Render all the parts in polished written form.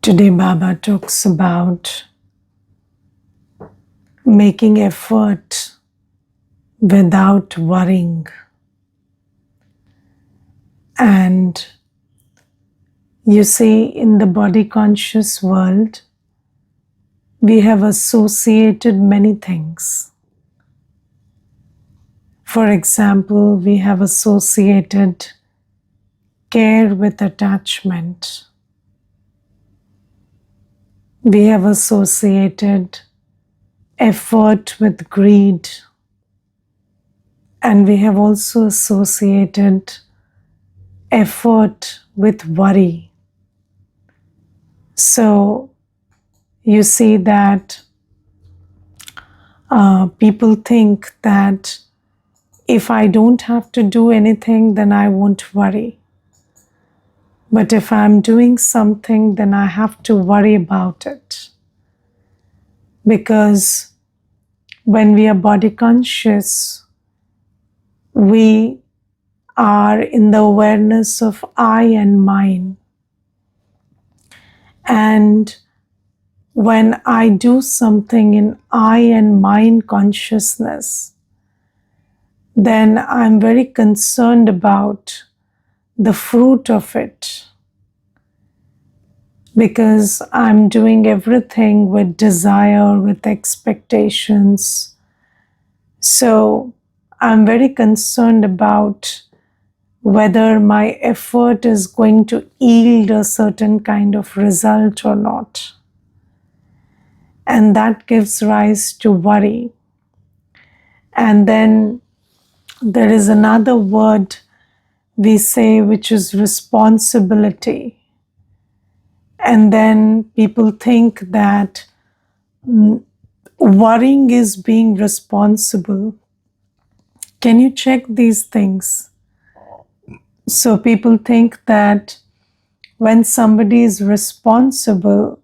Today, Baba talks about making effort without worrying. And you see, in the body conscious world, we have associated many things. For example, we have associated care with attachment. We have associated effort with greed. And we have also associated effort with worry. So you see that people think that if I don't have to do anything, then I won't worry. But if I'm doing something, then I have to worry about it. Because when we are body conscious, we are in the awareness of I and mine. And when I do something in I and mine consciousness, then I'm very concerned about the fruit of it, because I'm doing everything with desire, with expectations. So I'm very concerned about whether my effort is going to yield a certain kind of result or not. And that gives rise to worry. And then there is another word we say, which is responsibility. And then people think that worrying is being responsible. Can you check these things? So people think that when somebody is responsible,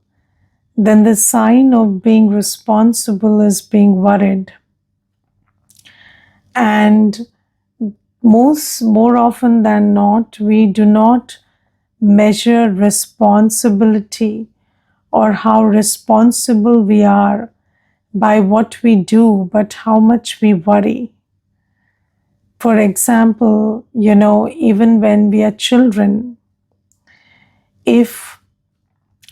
then the sign of being responsible is being worried. And more often than not, we do not measure responsibility or how responsible we are by what we do, but how much we worry. For example, even when we are children, if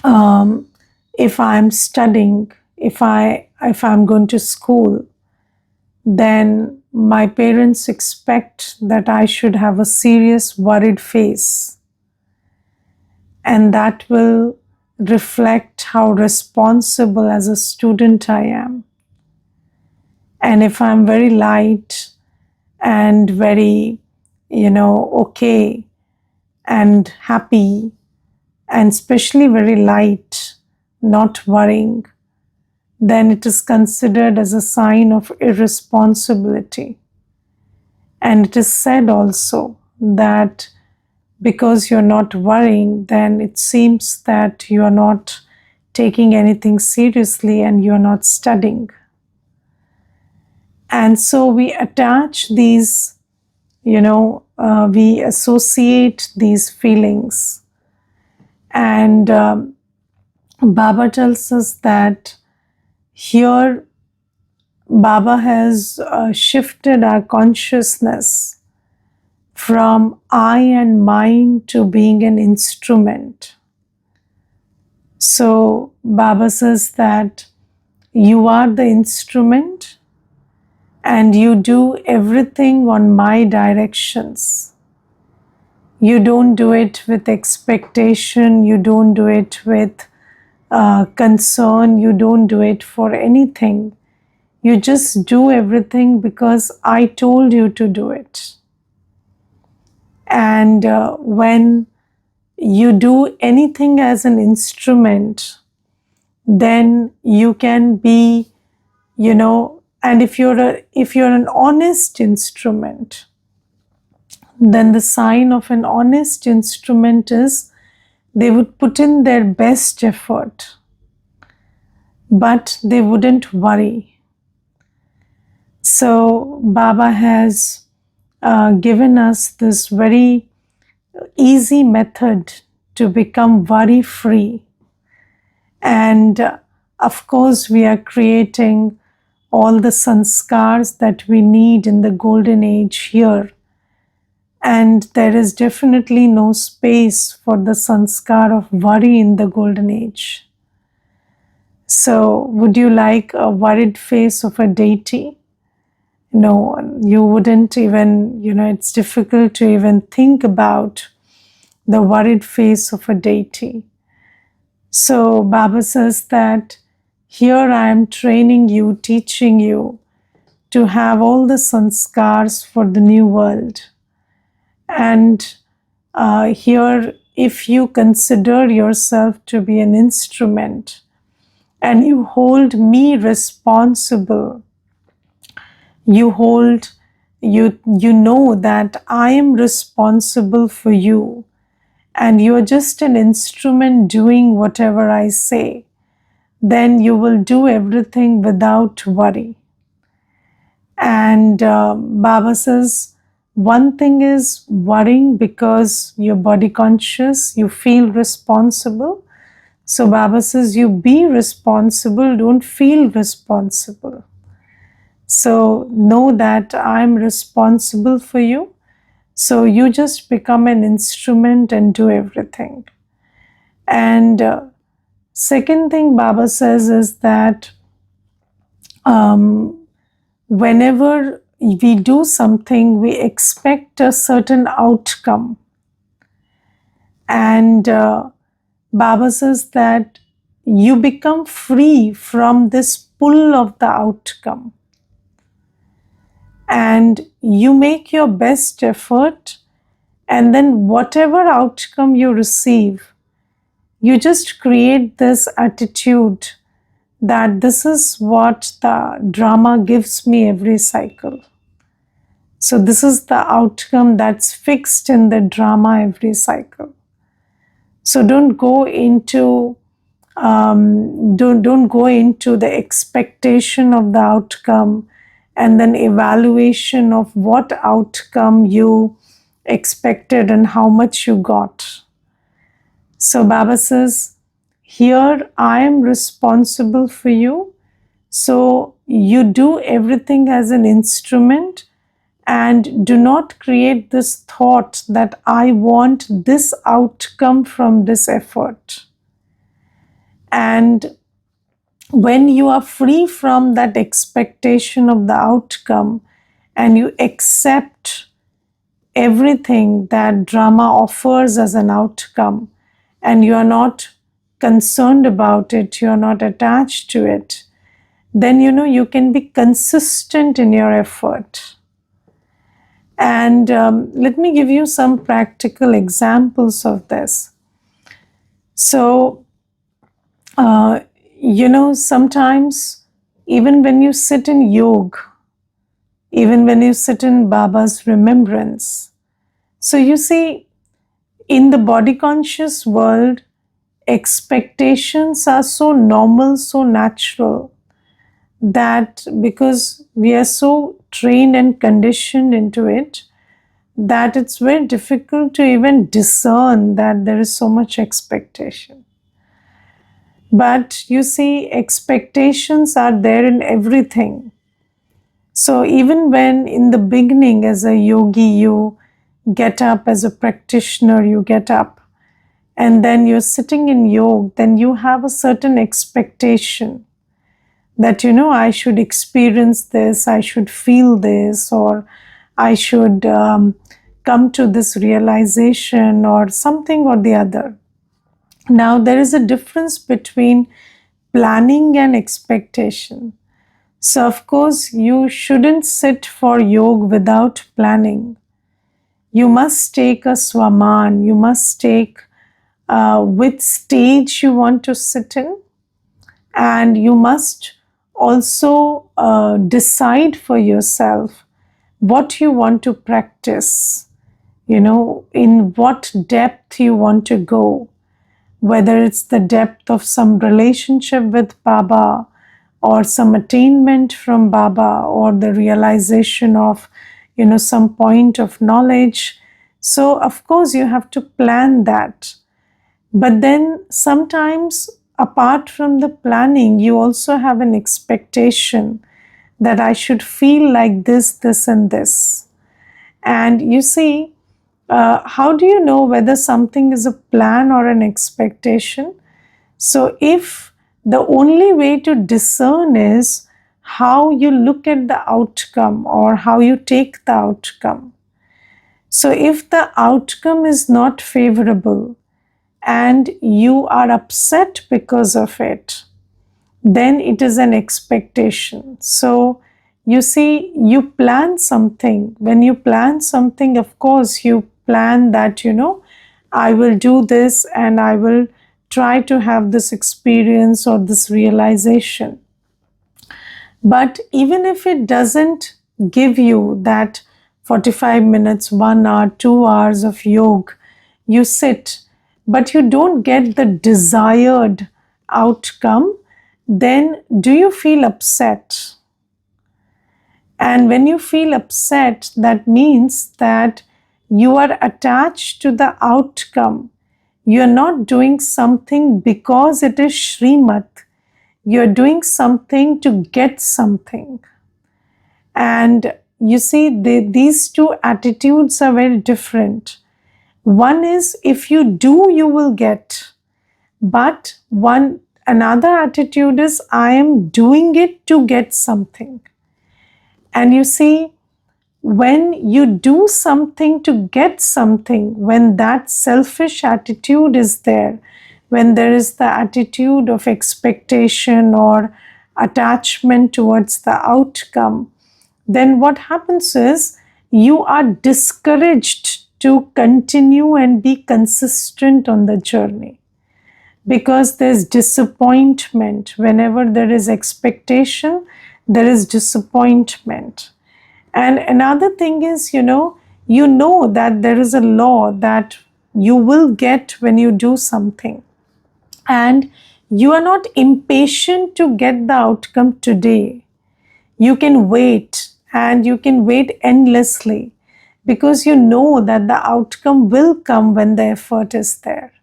I'm studying, if I'm going to school, then my parents expect that I should have a serious, worried face. And that will reflect how responsible as a student I am. And if I'm very light and very, okay and happy, and especially very light, not worrying, then it is considered as a sign of irresponsibility. And it is said also that because you're not worrying, then it seems that you are not taking anything seriously and you're not studying. And so we attach these, we associate these feelings. And Baba tells us that here Baba has shifted our consciousness from I and mine to being an instrument. So Baba says that you are the instrument and you do everything on my directions. You don't do it with expectation, you don't do it with concern, you don't do it for anything. You just do everything because I told you to do it. And when you do anything as an instrument, then you can be, and if you're an honest instrument, then the sign of an honest instrument is they would put in their best effort, but they wouldn't worry. So Baba has given us this very easy method to become worry-free. And of course, we are creating all the sanskars that we need in the golden age here. And there is definitely no space for the sanskar of worry in the golden age. So, would you like a worried face of a deity? No, you wouldn't even, it's difficult to even think about the worried face of a deity. So, Baba says that here I am training you, teaching you to have all the sanskars for the new world. And here, if you consider yourself to be an instrument and you hold me responsible, you know that I am responsible for you and you are just an instrument doing whatever I say, then you will do everything without worry. And Baba says, one thing is worrying because you're body conscious, you feel responsible. So Baba says, you be responsible, don't feel responsible. So know that I'm responsible for you. So you just become an instrument and do everything. And second thing Baba says is that whenever we do something, we expect a certain outcome. And Baba says that you become free from this pull of the outcome. And you make your best effort, and then whatever outcome you receive, you just create this attitude that this is what the drama gives me every cycle. So this is the outcome that's fixed in the drama every cycle. So don't go into don't go into the expectation of the outcome and then evaluation of what outcome you expected and how much you got. So Baba says, here I am responsible for you. So you do everything as an instrument and do not create this thought that I want this outcome from this effort. And when you are free from that expectation of the outcome and you accept everything that drama offers as an outcome, and you are not concerned about it, you are not attached to it, then you can be consistent in your effort. And let me give you some practical examples of this. So, sometimes even when you sit in yoga, even when you sit in Baba's remembrance, so you see, in the body conscious world, expectations are so normal, so natural, that because we are so trained and conditioned into it, that it's very difficult to even discern that there is so much expectation. But you see, expectations are there in everything. So even when in the beginning as a yogi, you get up as a practitioner, you get up and then you're sitting in yoga, then you have a certain expectation that, I should experience this, I should feel this, or I should come to this realization or something or the other. Now, there is a difference between planning and expectation. So, of course, you shouldn't sit for yoga without planning. You must take a swaman, you must take which stage you want to sit in, and you must also decide for yourself what you want to practice, in what depth you want to go, whether it's the depth of some relationship with Baba or some attainment from Baba or the realization of, some point of knowledge. So, of course, you have to plan that. But then sometimes apart from the planning, you also have an expectation that I should feel like this, and this. And you see, how do you know whether something is a plan or an expectation? So, if the only way to discern is how you look at the outcome or how you take the outcome. So, if the outcome is not favorable and you are upset because of it, then it is an expectation. So, you see, you plan something. When you plan something, of course, you plan that, I will do this and I will try to have this experience or this realization. But even if it doesn't give you that 45 minutes, 1 hour, 2 hours of yoga, you sit, but you don't get the desired outcome, then do you feel upset? And when you feel upset, that means that you are attached to the outcome. You're not doing something because it is Srimad. You're doing something to get something. And you see, these two attitudes are very different. One is if you do, you will get. But another attitude is I am doing it to get something. And you see, when you do something to get something, when that selfish attitude is there, when there is the attitude of expectation or attachment towards the outcome, then what happens is you are discouraged to continue and be consistent on the journey, because there's disappointment. Whenever there is expectation, there is disappointment. And another thing is, you know that there is a law that you will get when you do something. And you are not impatient to get the outcome today. You can wait, and you can wait endlessly, because you know that the outcome will come when the effort is there.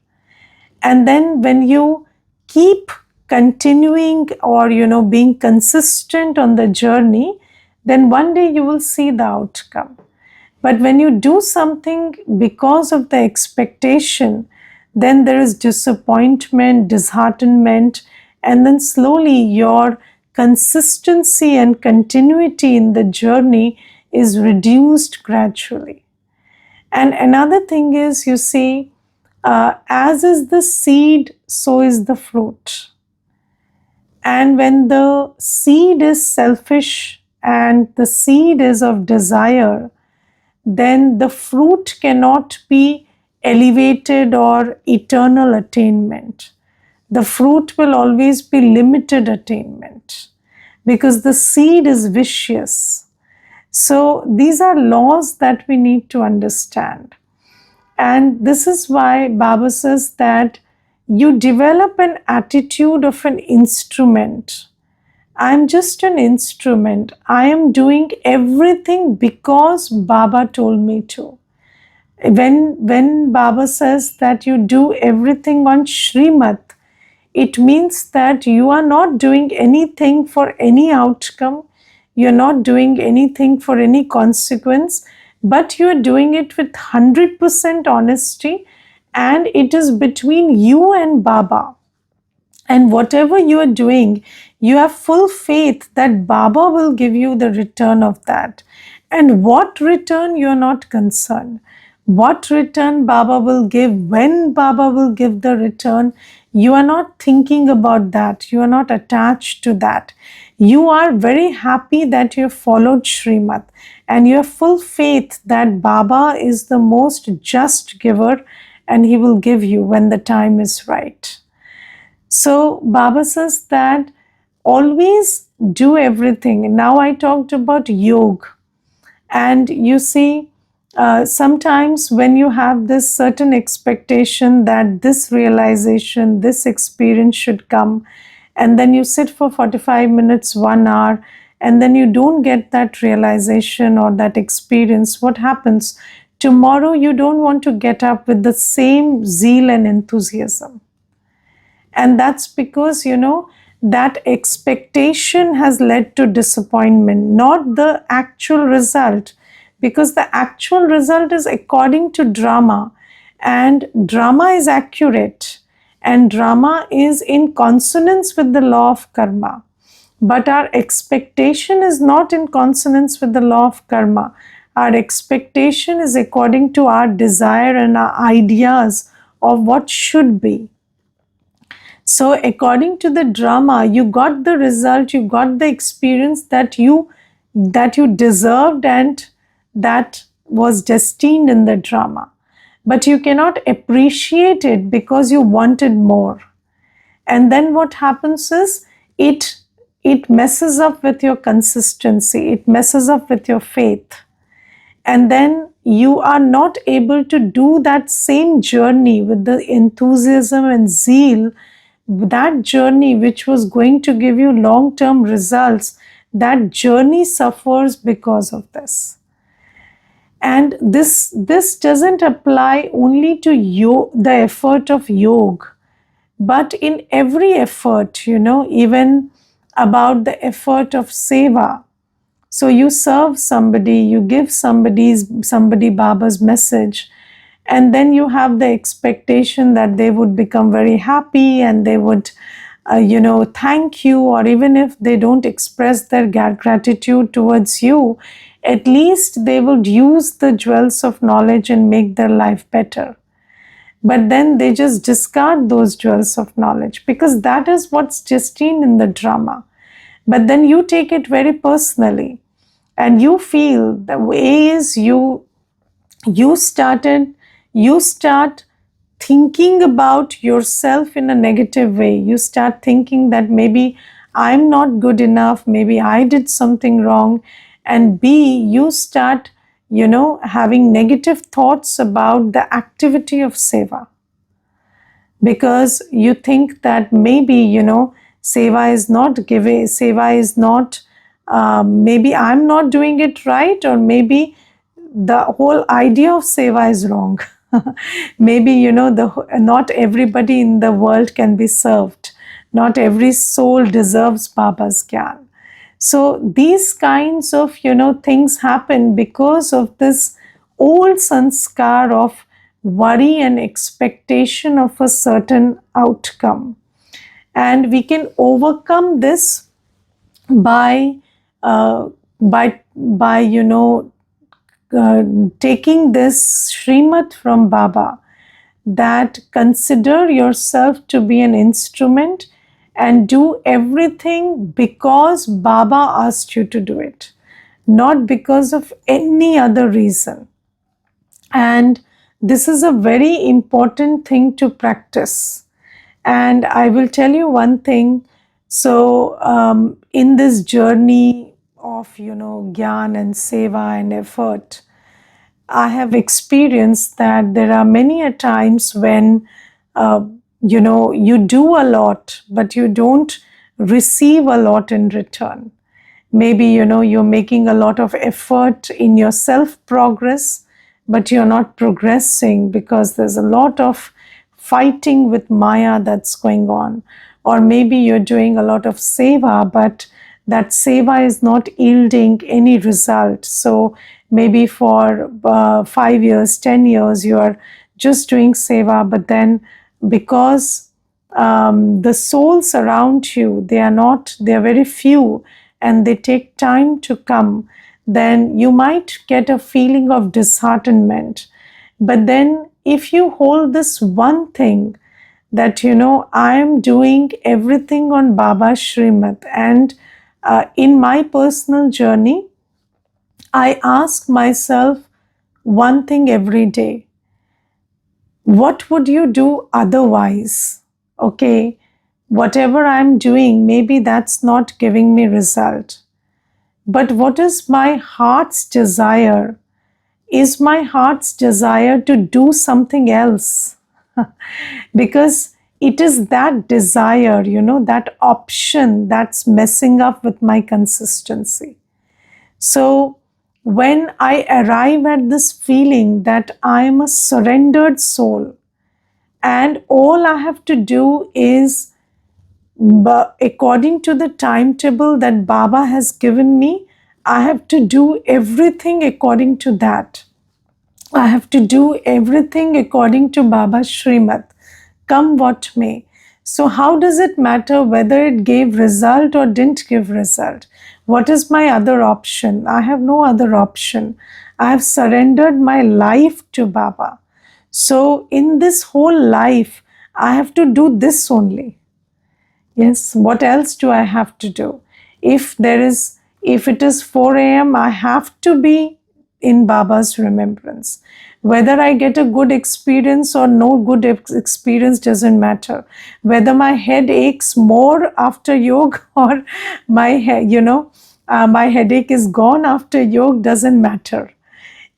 And then when you keep continuing or being consistent on the journey, then one day you will see the outcome. But when you do something because of the expectation, then there is disappointment, disheartenment, and then slowly your consistency and continuity in the journey is reduced gradually. And another thing is, you see, as is the seed, so is the fruit. And when the seed is selfish and the seed is of desire, then the fruit cannot be elevated or eternal attainment. The fruit will always be limited attainment, because the seed is vicious. So these are laws that we need to understand. And this is why Baba says that you develop an attitude of an instrument. I am just an instrument. I am doing everything because Baba told me to. When Baba says that you do everything on Srimad, it means that you are not doing anything for any outcome. You're not doing anything for any consequence, but you're doing it with 100% honesty, and it is between you and Baba. And whatever you are doing, you have full faith that Baba will give you the return of that. And what return, you're not concerned. What return Baba will give, when Baba will give the return, you are not thinking about that. You are not attached to that. You are very happy that you have followed Srimad, and you have full faith that Baba is the most just giver, and he will give you when the time is right. So Baba says that always do everything. Now I talked about yoga. And you see, sometimes when you have this certain expectation that this realization, this experience should come, and then you sit for 45 minutes, 1 hour, and then you don't get that realization or that experience, what happens? Tomorrow you don't want to get up with the same zeal and enthusiasm. And that's because, that expectation has led to disappointment, not the actual result. Because the actual result is according to drama, and drama is accurate, and drama is in consonance with the law of karma. But our expectation is not in consonance with the law of karma. Our expectation is according to our desire and our ideas of what should be. So, according to the drama, you got the result, you got the experience that you deserved and that was destined in the drama. But you cannot appreciate it because you wanted more. And then what happens is it messes up with your consistency, it messes up with your faith, and then you are not able to do that same journey with the enthusiasm and zeal, that journey which was going to give you long term results. That journey suffers because of this. And this doesn't apply only to the effort of yoga, but in every effort, even about the effort of seva. So you serve somebody, you give somebody Baba's message, and then you have the expectation that they would become very happy and they would thank you, or even if they don't express their gratitude towards you, at least they would use the jewels of knowledge and make their life better. But then they just discard those jewels of knowledge because that is what's destined in the drama. But then you take it very personally, and you feel the way is you start thinking about yourself in a negative way. You start thinking that maybe I'm not good enough, maybe I did something wrong, and B, you start having negative thoughts about the activity of seva, because you think that maybe seva is not giving, seva is not, maybe I'm not doing it right, or maybe the whole idea of seva is wrong. Maybe not everybody in the world can be served, not every soul deserves Baba's gyan. So these kinds of things happen because of this old sanskar of worry and expectation of a certain outcome. And we can overcome this by taking this Srimad from Baba, that consider yourself to be an instrument and do everything because Baba asked you to do it, not because of any other reason. And this is a very important thing to practice. And I will tell you one thing. So, in this journey of, gyan and seva and effort, I have experienced that there are many a times when, you do a lot, but you don't receive a lot in return. Maybe, you're making a lot of effort in your self progress, but you're not progressing because there's a lot of fighting with Maya that's going on. Or maybe you're doing a lot of seva, but that seva is not yielding any result. So maybe for 5 years, 10 years, you are just doing seva, but then because the souls around you, they are very few and they take time to come, then you might get a feeling of disheartenment. But then if you hold this one thing, that I am doing everything on Baba's Srimad, and in my personal journey, I ask myself one thing every day: what would you do otherwise? Okay, whatever I'm doing, maybe that's not giving me result. But what is my heart's desire? Is my heart's desire to do something else? Because it is that desire, that option that's messing up with my consistency. So when I arrive at this feeling that I am a surrendered soul, and all I have to do is, according to the timetable that Baba has given me, I have to do everything according to that. I have to do everything according to Baba's Srimad, come what may. So how does it matter whether it gave result or didn't give result? What is my other option? I have no other option. I have surrendered my life to Baba. So in this whole life, I have to do this only. Yes, what else do I have to do? If it is 4 a.m., I have to be in Baba's remembrance. Whether I get a good experience or no good experience doesn't matter. Whether my head aches more after yoga or my headache is gone after yoga doesn't matter,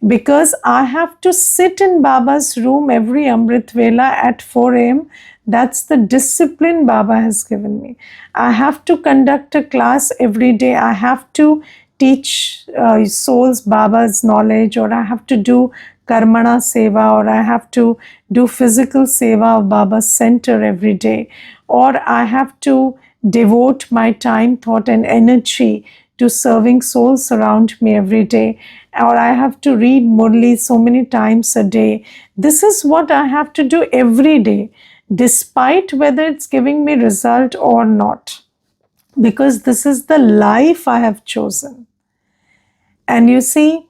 because I have to sit in Baba's room every Amrit Vela at 4 a.m. That's the discipline Baba has given me. I have to conduct a class every day. I have to teach souls Baba's knowledge, or I have to do Karmana Seva, or I have to do physical Seva of Baba's center every day, or I have to devote my time, thought, and energy to serving souls around me every day, or I have to read Murli so many times a day. This is what I have to do every day, despite whether it's giving me result or not, because this is the life I have chosen. And you see,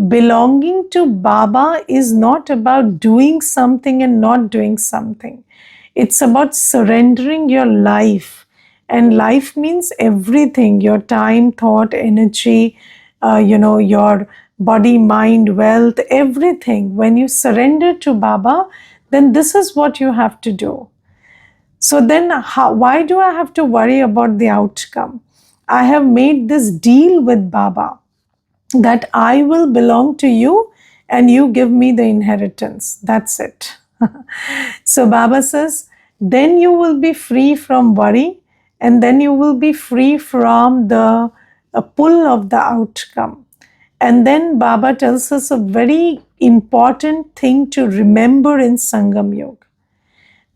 belonging to Baba is not about doing something and not doing something. It's about surrendering your life. And life means everything, your time, thought, energy, your body, mind, wealth, everything. When you surrender to Baba, then this is what you have to do. So then why do I have to worry about the outcome? I have made this deal with Baba that I will belong to you and you give me the inheritance. That's it. So Baba says, then you will be free from worry, and then you will be free from the pull of the outcome. And then Baba tells us a very important thing to remember in Sangam Yoga,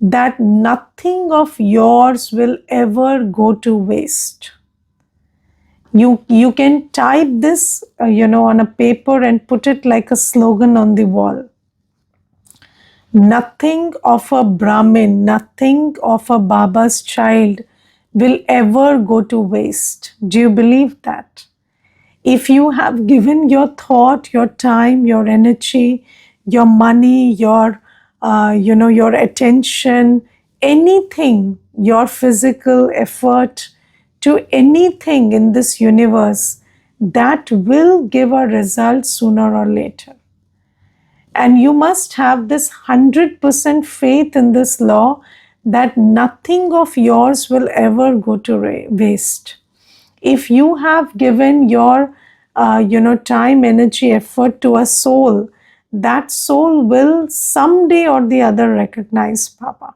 that nothing of yours will ever go to waste. You can type this, on a paper and put it like a slogan on the wall. Nothing of a Brahmin, nothing of a Baba's child will ever go to waste. Do you believe that? If you have given your thought, your time, your energy, your money, your attention, anything, your physical effort to anything in this universe, that will give a result sooner or later. And you must have this 100% faith in this law that nothing of yours will ever go to waste. If you have given your time, energy, effort to a soul, that soul will someday or the other recognize Baba.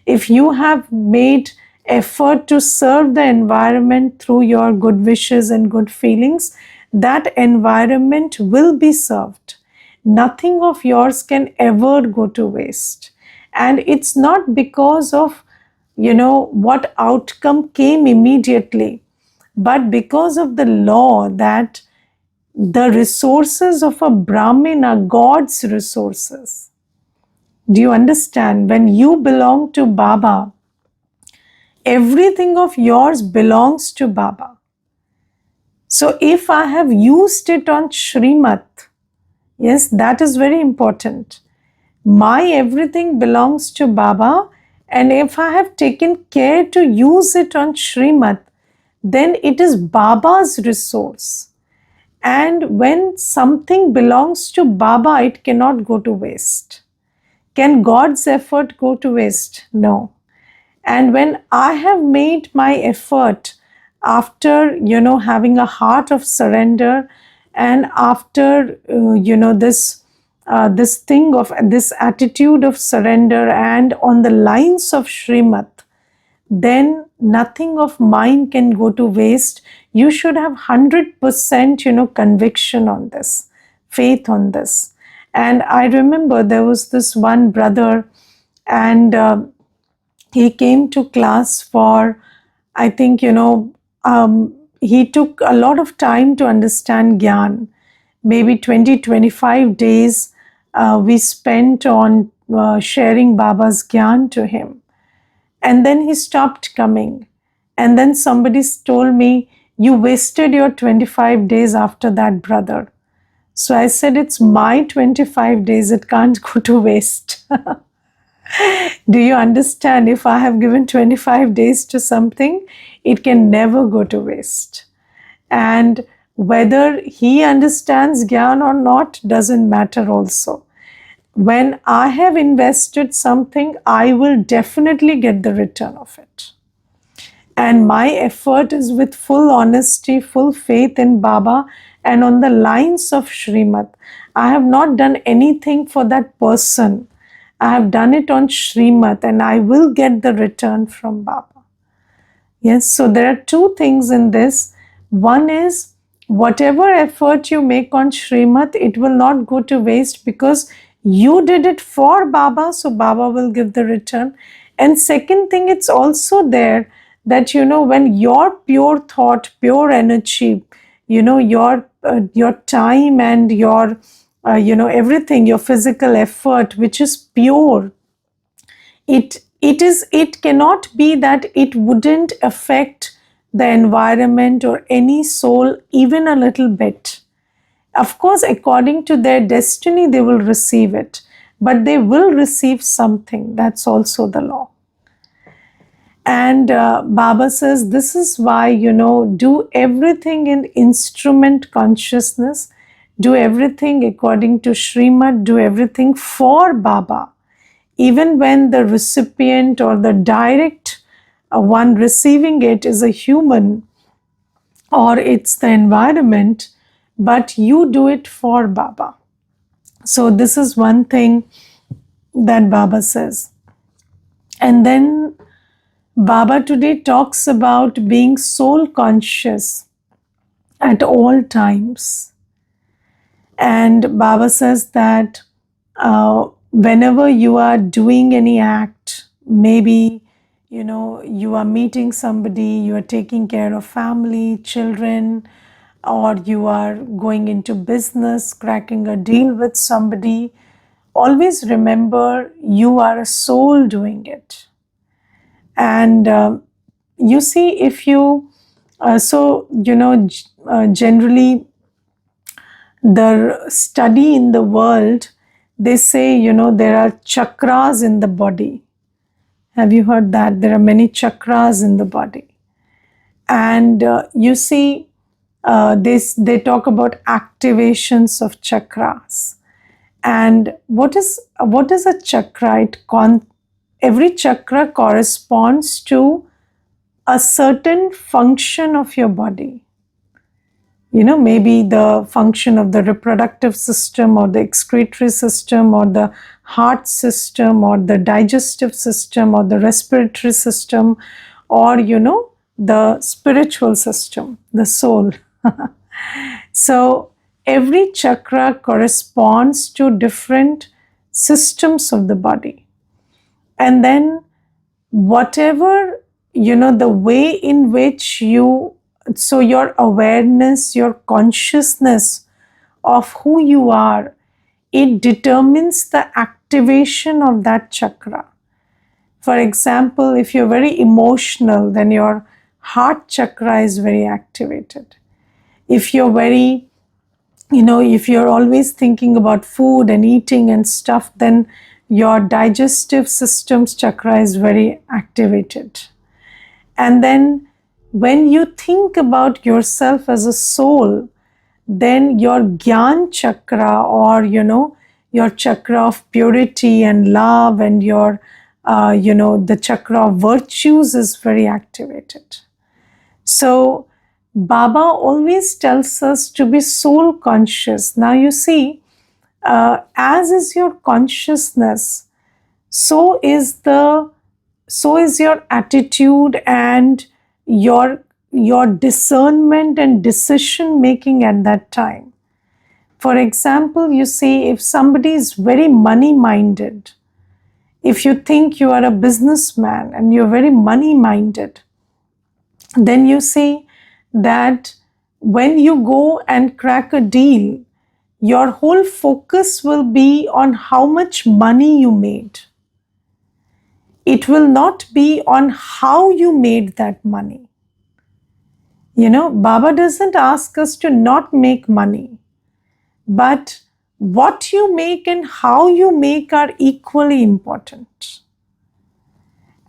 If you have made effort to serve the environment through your good wishes and good feelings, that environment will be served. Nothing of yours can ever go to waste. And it's not because of what outcome came immediately, but because of the law that the resources of a Brahmin are God's resources. Do you understand? When you belong to Baba, everything of yours belongs to Baba. So if I have used it on Srimat, yes, that is very important. My everything belongs to Baba, and if I have taken care to use it on Srimat, then it is Baba's resource. And when something belongs to Baba, it cannot go to waste. Can God's effort go to waste? No. And when I have made my effort after, having a heart of surrender, and after, this thing of this attitude of surrender, and on the lines of Srimat, then nothing of mine can go to waste. You should have 100%, conviction on this, faith on this. And I remember there was this one brother, And he came to class for, I think, he took a lot of time to understand Gyan. Maybe 20-25 days we spent on sharing Baba's Gyan to him. And then he stopped coming. And then somebody told me, "You wasted your 25 days after that, brother." So I said, "It's my 25 days, it can't go to waste." Do you understand? If I have given 25 days to something, it can never go to waste. And whether he understands Gyan or not doesn't matter also. When I have invested something, I will definitely get the return of it. And my effort is with full honesty, full faith in Baba and on the lines of Srimad. I have not done anything for that person. I have done it on Srimad and I will get the return from Baba. Yes, so there are two things in this. One is whatever effort you make on Srimad, it will not go to waste because you did it for Baba, so Baba will give the return. And second thing, it's also there that, when your pure thought, pure energy, your time and your, everything, your physical effort, which is pure, it cannot be that it wouldn't affect the environment or any soul even a little bit. Of course, according to their destiny, they will receive it, but they will receive something. That's also the law. And Baba says, this is why, do everything in instrument consciousness, do everything according to Srimad, do everything for Baba. Even when the recipient or the direct one receiving it is a human or it's the environment, but you do it for Baba. So this is one thing that Baba says. And then Baba today talks about being soul conscious at all times. And Baba says that whenever you are doing any act, maybe you are meeting somebody, you are taking care of family, children, or you are going into business, cracking a deal with somebody, always remember you are a soul doing it. And you see, if you generally the study in the world, they say, there are chakras in the body. Have you heard that? There are many chakras in the body. And you see, they talk about activations of chakras. And what is a chakra? Every chakra corresponds to a certain function of your body. Maybe the function of the reproductive system or the excretory system or the heart system or the digestive system or the respiratory system or, the spiritual system, the soul. So every chakra corresponds to different systems of the body. And then whatever, the way in which so your awareness, your consciousness of who you are, it determines the activation of that chakra. For example, if you're very emotional, then your heart chakra is very activated. If you're very, if you're always thinking about food and eating and stuff, then your digestive system's chakra is very activated. And then when you think about yourself as a soul, then your Gyan chakra or, your chakra of purity and love and your, the chakra of virtues is very activated. So Baba always tells us to be soul conscious. Now you see, as is your consciousness, so is your attitude and your discernment and decision making at that time. For example, you see, if somebody is very money minded, if you think you are a businessman and you're very money minded, then you see that when you go and crack a deal, your whole focus will be on how much money you made. It will not be on how you made that money. Baba doesn't ask us to not make money, but what you make and how you make are equally important.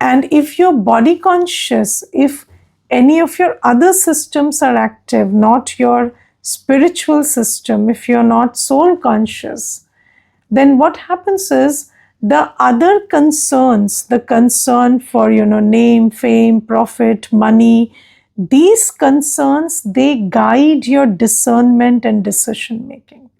And if you're body conscious, if any of your other systems are active, not your spiritual system, if you're not soul conscious, then what happens is the other concerns, the concern for, name, fame, profit, money, these concerns, they guide your discernment and decision making.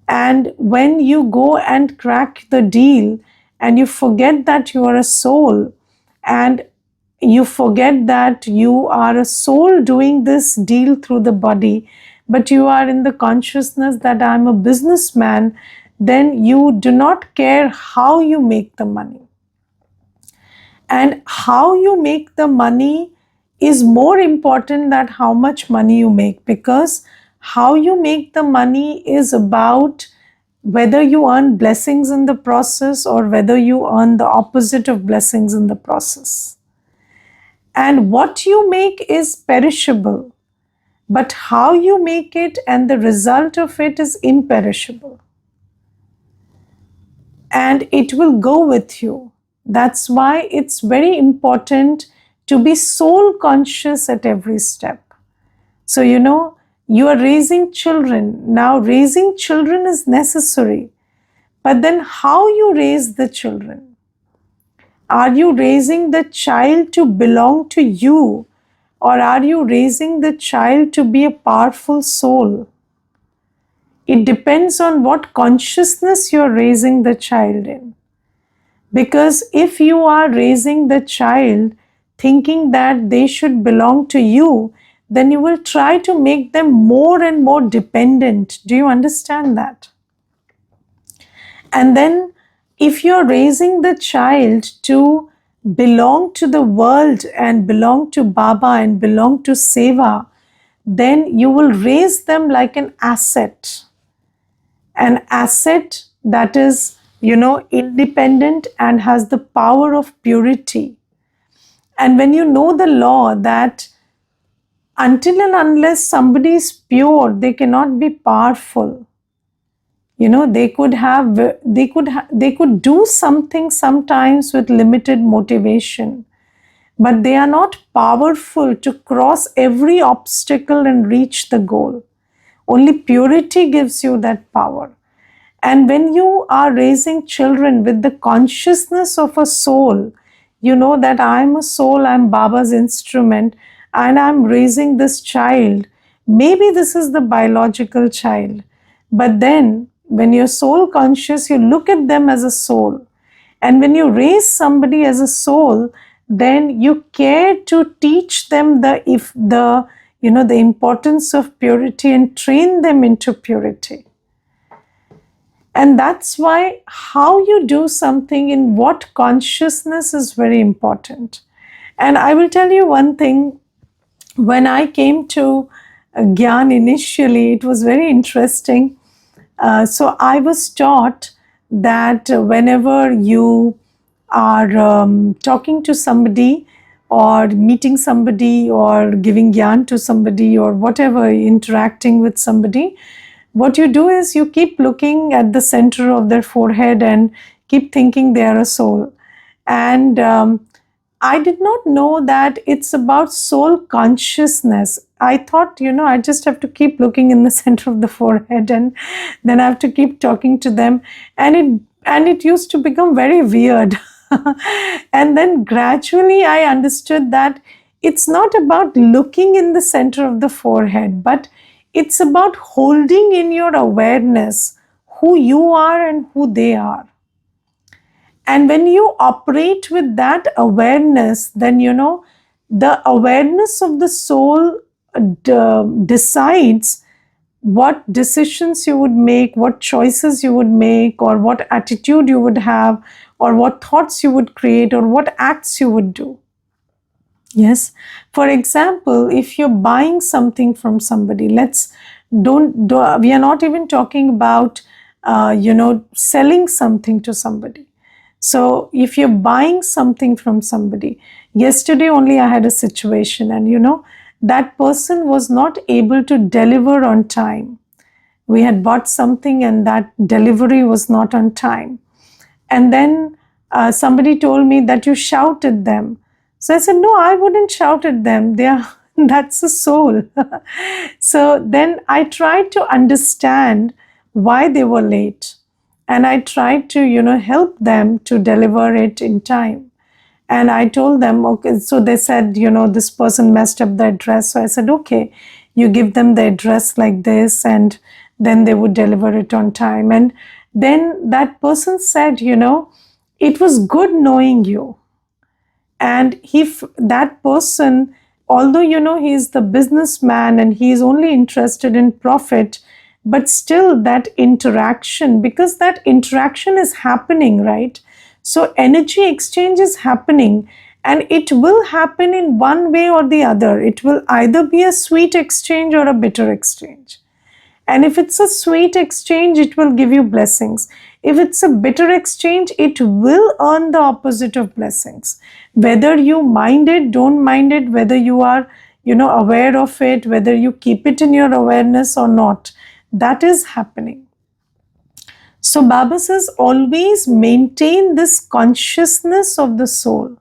And when you go and crack the deal and you forget that you are a soul, and you forget that you are a soul doing this deal through the body, but you are in the consciousness that I'm a businessman, then you do not care how you make the money. And how you make the money is more important than how much money you make, because how you make the money is about whether you earn blessings in the process or whether you earn the opposite of blessings in the process. And what you make is perishable, but how you make it and the result of it is imperishable. And it will go with you. That's why it's very important to be soul conscious at every step. So, you are raising children. Now, raising children is necessary. But then how you raise the children? Are you raising the child to belong to you, or are you raising the child to be a powerful soul? It depends on what consciousness you're raising the child in. Because if you are raising the child thinking that they should belong to you, then you will try to make them more and more dependent. Do you understand that? And then if you're raising the child to belong to the world and belong to Baba and belong to Seva, then you will raise them like an asset that is, independent and has the power of purity. And when you know the law that until and unless somebody is pure, they cannot be powerful. They could do something sometimes with limited motivation, but they are not powerful to cross every obstacle and reach the goal. Only purity gives you that power. And when you are raising children with the consciousness of a soul, you know that I'm a soul, I'm Baba's instrument, and I'm raising this child. Maybe this is the biological child, but then when you're soul conscious, you look at them as a soul. And when you raise somebody as a soul, then you care to teach them the importance of purity and train them into purity. And that's why how you do something in what consciousness is very important. And I will tell you one thing. When I came to Gyan initially, it was very interesting. So I was taught that whenever you are talking to somebody or meeting somebody or giving Gyan to somebody or whatever, interacting with somebody, what you do is you keep looking at the center of their forehead and keep thinking they are a soul. And I did not know that it's about soul consciousness. I thought, I just have to keep looking in the center of the forehead and then I have to keep talking to them. And it used to become very weird. And then gradually I understood that it's not about looking in the center of the forehead, but it's about holding in your awareness who you are and who they are. And when you operate with that awareness, then the awareness of the soul decides what decisions you would make, what choices you would make, or what attitude you would have, or what thoughts you would create, or what acts you would do. Yes. For example, if you're buying something from somebody, let's don't do, we are not even talking about selling something to somebody. So if you're buying something from somebody, yesterday only I had a situation, and that person was not able to deliver on time. We had bought something and that delivery was not on time. And then somebody told me that you shout at them. So I said, no, I wouldn't shout at them. They are, that's a soul. So then I tried to understand why they were late. And I tried to, help them to deliver it in time. And I told them, okay, so they said, this person messed up the address. So I said, okay, you give them the address like this, and then they would deliver it on time. And then that person said, it was good knowing you. And if that person, although he's the businessman and he's only interested in profit, but still that interaction, because that interaction is happening, right? So energy exchange is happening, and it will happen in one way or the other. It will either be a sweet exchange or a bitter exchange. And if it's a sweet exchange, it will give you blessings. If it's a bitter exchange, it will earn the opposite of blessings. Whether you mind it, don't mind it, whether you are, aware of it, whether you keep it in your awareness or not, that is happening. So Baba says, always maintain this consciousness of the soul.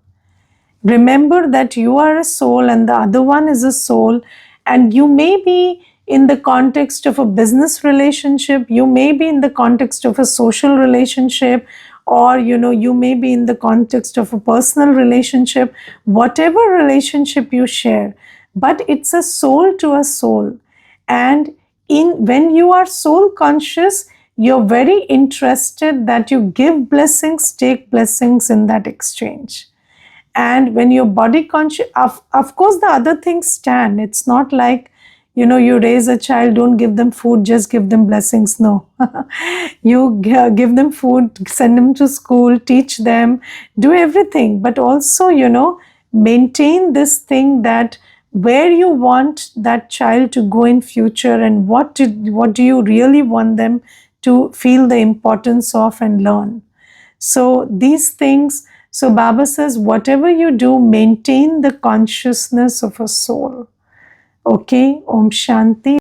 Remember that you are a soul and the other one is a soul, and you may be in the context of a business relationship, you may be in the context of a social relationship, or you may be in the context of a personal relationship, whatever relationship you share, but it's a soul to a soul. And when you are soul conscious, you're very interested that you give blessings, take blessings in that exchange. And when you're body conscious, of course the other things stand. It's not like you raise a child, don't give them food, just give them blessings. No. You give them food, send them to school, teach them, do everything, but also maintain this thing that where you want that child to go in future, and what do you really want them to feel the importance of and learn. So these things, so Baba says, whatever you do, maintain the consciousness of a soul. Okay, Om Shanti.